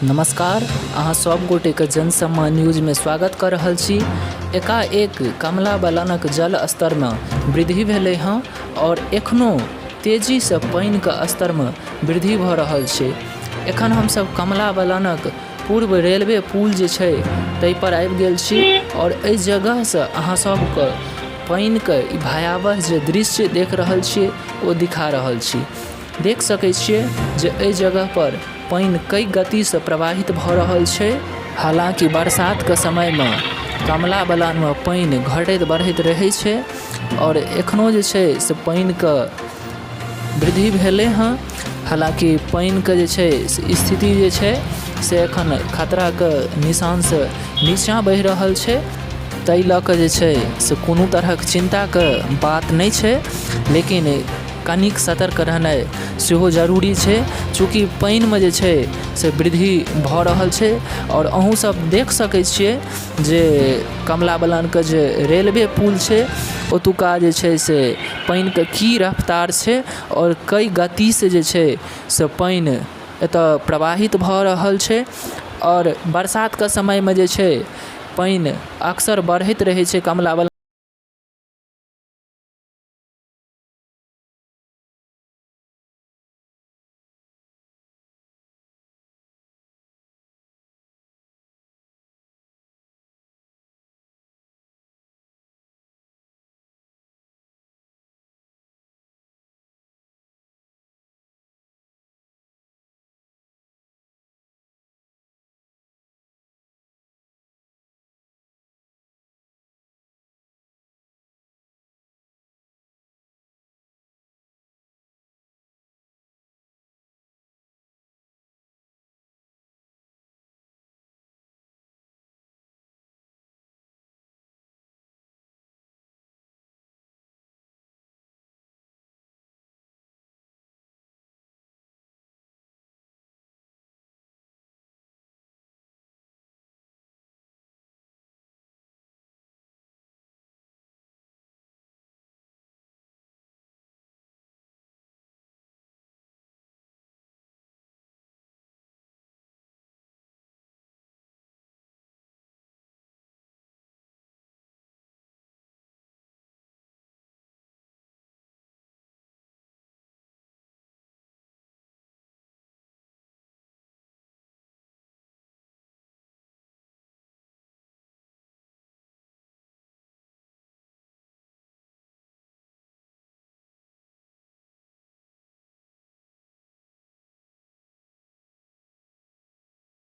नमस्कार, अहाँ सब गोटे के जनसम्मान न्यूज में स्वागत कर रहल छी। एकाएक कमला बलानक जल स्तर में वृद्धि भेलै हँ और एखनो तेजी से पानि के स्तर में वृद्धि भऽ रहल छै। एखन हमसब कमला बलानक पूर्व रेलवे पुल जे छै ताहि पर आबि गेल छी और एहि जगह से अहाँ सबके पानि के ई भयावह जे दृश्य देख रहल छियै ओ दिखा रहल छी। देख सकै छियै जे एहि जगह पर पानि कई गति से प्रवाहित भऽ रहल छै। हालांकि बरसात के समय में कमला बलान में पानि घटैत बढ़ैत रहै छै और एखनो जे छै से पानि के वृद्धि भेलै हँ। हालांकि पानि के जे छै से स्थिति जे छै से एखन खतरा के निशान से नीचाँ बहि रहल छै। ताहि लऽ कऽ जे छै से कोनो तरहक चिंता के बात नहि छै, लेकिन कनिक सतर्क रहनाइ सेहो जरूरी छै, चूँकि पानि में जे छै से वृद्धि भऽ रहल छै। और अहूँ सब देख सकै छियै जे कमला बलान के जे रेलवे पुल छै ओतुका जे छै से पानि के की रफ्तार छै और कई गति से जे छै से पानि एतऽ प्रवाहित भऽ रहल छै। और बरसात के समय में जे छै पानि अक्सर बढ़ैत रहै छै कमला बलान